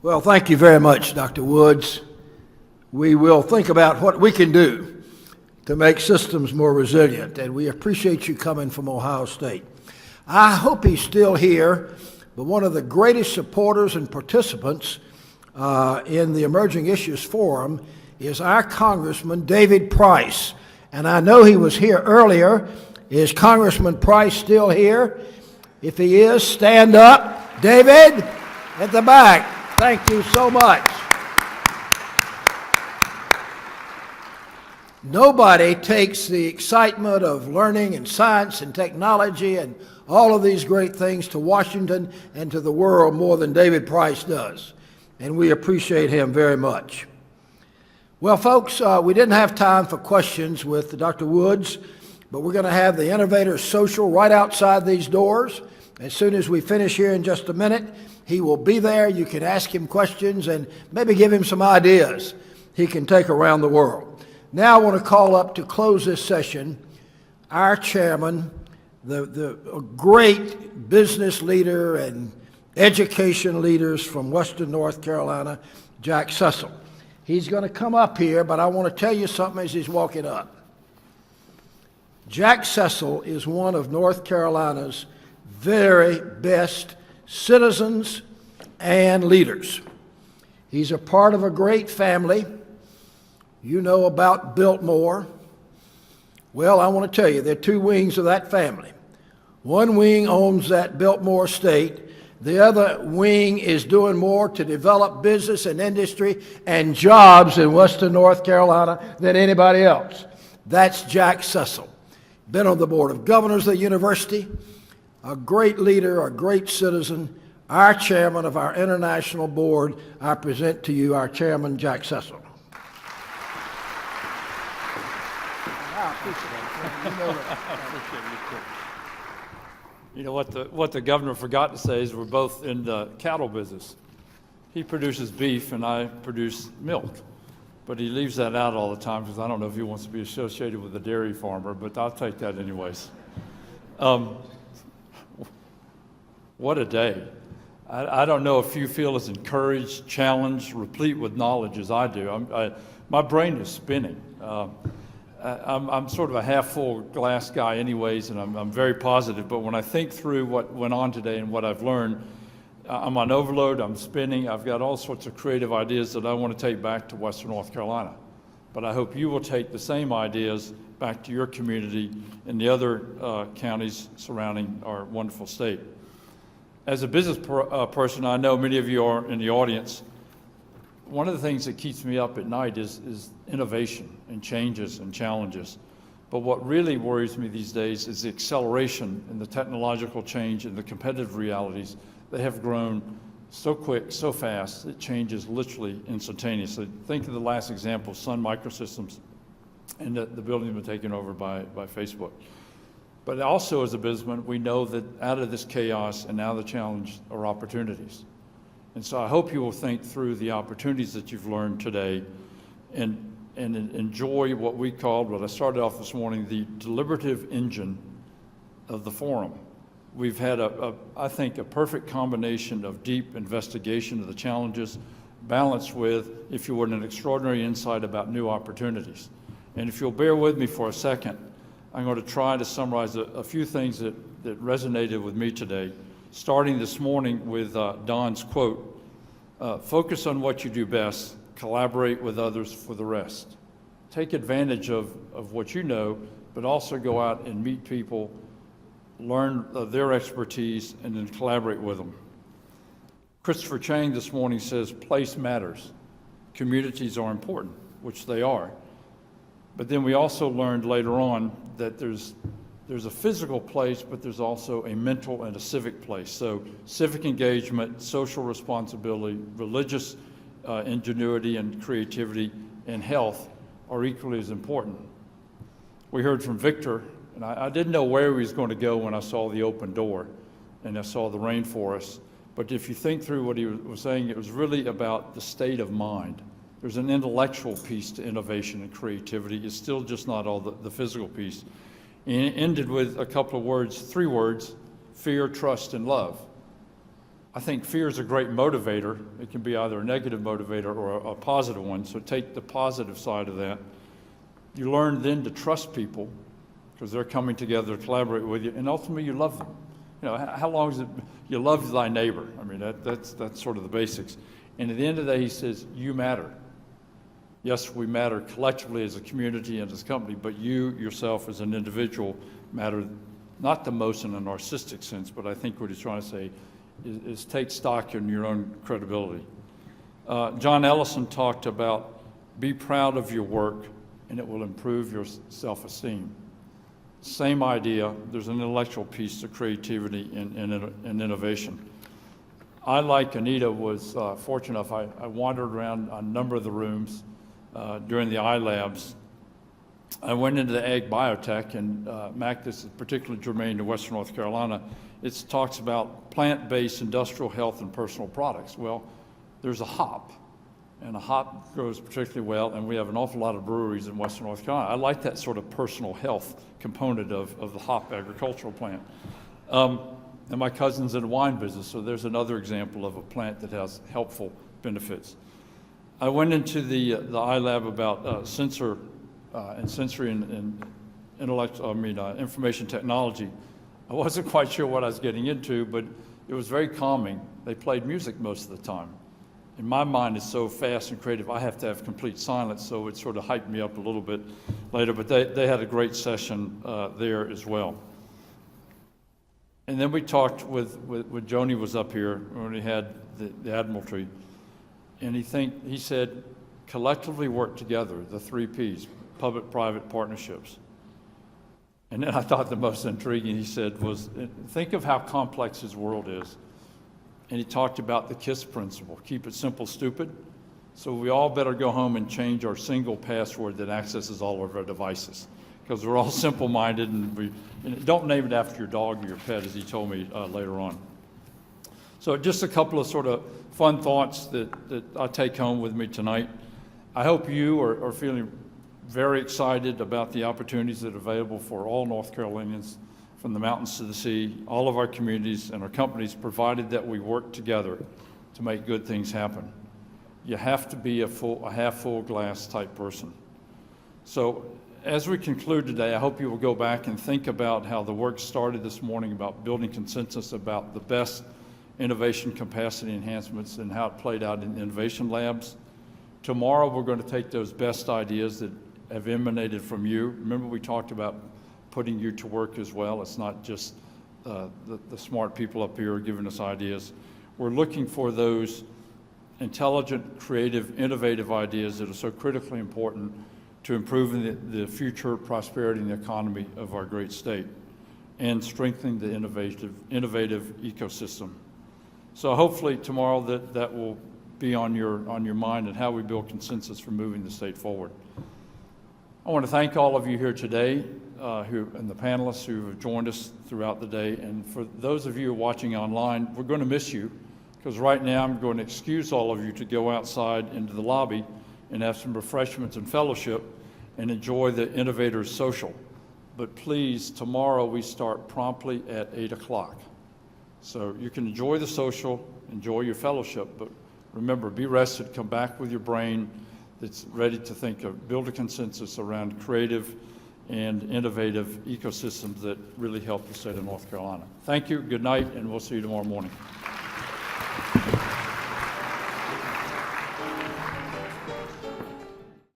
Well, thank you very much, Dr. Woods. We will think about what we can do to make systems more resilient, and we appreciate you coming from Ohio State. I hope he's still here, but one of the greatest supporters and participants in the Emerging Issues Forum is our Congressman David Price. And I know he was here earlier. Is Congressman Price still here? If he is, stand up. David, at the back. Thank you so much. Nobody takes the excitement of learning and science and technology and all of these great things to Washington and to the world more than David Price does. And we appreciate him very much. Well, folks, we didn't have time for questions with Dr. Woods, but we're going to have the Innovators Social right outside these doors. As soon as we finish here in just a minute, he will be there. You can ask him questions and maybe give him some ideas he can take around the world. Now I want to call up to close this session our chairman, the great business leader and education leaders from Western North Carolina, Jack Cecil. He's going to come up here, but I want to tell you something as he's walking up. Jack Cecil is one of North Carolina's very best citizens and leaders. He's a part of a great family. You know about Biltmore. Well, I want to tell you, there are two wings of that family. One wing owns that Biltmore estate. The other wing is doing more to develop business and industry and jobs in Western North Carolina than anybody else. That's Jack Cecil. Been on the board of governors of the university, a great leader, a great citizen, our chairman of our international board. I present to you our chairman, Jack Cecil. You know what the governor forgot to say is we're both in the cattle business. He produces beef and I produce milk, but he leaves that out all the time because I don't know if he wants to be associated with a dairy farmer, but I'll take that anyways. What a day. I don't know if you feel as encouraged, challenged, replete with knowledge as I do. My brain is spinning. I'm sort of a half-full glass guy anyways, and I'm very positive, but when I think through what went on today and what I've learned, I'm on overload, I'm spinning, I've got all sorts of creative ideas that I want to take back to Western North Carolina. But I hope you will take the same ideas back to your community and the other counties surrounding our wonderful state. As a business person, I know many of you are in the audience. One of the things that keeps me up at night is innovation and changes and challenges. But what really worries me these days is the acceleration in the technological change and the competitive realities that have grown so quick, so fast, it changes literally instantaneously. Think of the last example, Sun Microsystems, and the building been taken over by Facebook. But also as a businessman, we know that out of this chaos and now the challenge are opportunities. And so I hope you will think through the opportunities that you've learned today and enjoy what I started off this morning, the deliberative engine of the forum. We've had, I think, a perfect combination of deep investigation of the challenges balanced with, if you would, an extraordinary insight about new opportunities. And if you'll bear with me for a second, I'm going to try to summarize a few things that resonated with me today. Starting this morning with Don's quote, focus on what you do best, collaborate with others for the rest. Take advantage of what you know, but also go out and meet people, learn their expertise, and then collaborate with them. Christopher Chang this morning says, place matters. Communities are important, which they are. But then we also learned later on that there's a physical place, but there's also a mental and a civic place. So civic engagement, social responsibility, religious ingenuity and creativity, and health are equally as important. We heard from Victor, and I didn't know where he was going to go when I saw the open door and I saw the rainforest. But if you think through what he was saying, it was really about the state of mind. There's an intellectual piece to innovation and creativity. It's still just not all the physical piece. And it ended with a couple of words, 3 words, fear, trust, and love. I think fear is a great motivator. It can be either a negative motivator or a positive one, so take the positive side of that. You learn then to trust people because they're coming together to collaborate with you, and ultimately you love them. You know, how long is it, you love thy neighbor? I mean, that's sort of the basics. And at the end of the day, he says, you matter. Yes, we matter collectively as a community and as a company, but you yourself as an individual matter not the most in a narcissistic sense, but I think what he's trying to say is take stock in your own credibility. John Ellison talked about be proud of your work and it will improve your self-esteem. Same idea, there's an intellectual piece to creativity and innovation. I, like Anita, was fortunate enough, I wandered around a number of the rooms during the iLabs. I went into the ag biotech, and Mac, this is particularly germane to Western North Carolina. It talks about plant-based industrial health and personal products. Well, there's a hop, and a hop grows particularly well, and we have an awful lot of breweries in Western North Carolina. I like that sort of personal health component of the hop agricultural plant. And my cousin's in the wine business, so there's another example of a plant that has helpful benefits. I went into the iLab about sensory and information technology. I wasn't quite sure what I was getting into, but it was very calming. They played music most of the time. And my mind is so fast and creative, I have to have complete silence, so it sort of hyped me up a little bit later. But they had a great session there as well. And then we talked with Joni was up here when we had the Admiralty, and he said, collectively work together, the 3 Ps, public-private partnerships. And then I thought the most intriguing he said was, think of how complex his world is. And he talked about the KISS principle, keep it simple, stupid. So we all better go home and change our single password that accesses all of our devices, because we're all simple-minded, and don't name it after your dog or your pet, as he told me later on. So just a couple of sort of fun thoughts that I take home with me tonight. I hope you are feeling very excited about the opportunities that are available for all North Carolinians, from the mountains to the sea, all of our communities and our companies, provided that we work together to make good things happen. You have to be a half-full glass type person. So as we conclude today, I hope you will go back and think about how the work started this morning about building consensus about the best innovation capacity enhancements and how it played out in innovation labs. Tomorrow, we're going to take those best ideas that have emanated from you. Remember, we talked about putting you to work as well. It's not just the smart people up here giving us ideas. We're looking for those intelligent, creative, innovative ideas that are so critically important to improving the future prosperity and the economy of our great state and strengthening the innovative ecosystem. So hopefully tomorrow that will be on your mind and how we build consensus for moving the state forward. I want to thank all of you here today and the panelists who have joined us throughout the day. And for those of you watching online, we're going to miss you, because right now I'm going to excuse all of you to go outside into the lobby and have some refreshments and fellowship and enjoy the Innovators Social. But please, tomorrow we start promptly at 8 o'clock. So you can enjoy the social, enjoy your fellowship, but remember, be rested, come back with your brain that's ready to think of, build a consensus around creative and innovative ecosystems that really help the state of North Carolina. Thank you, good night, and we'll see you tomorrow morning.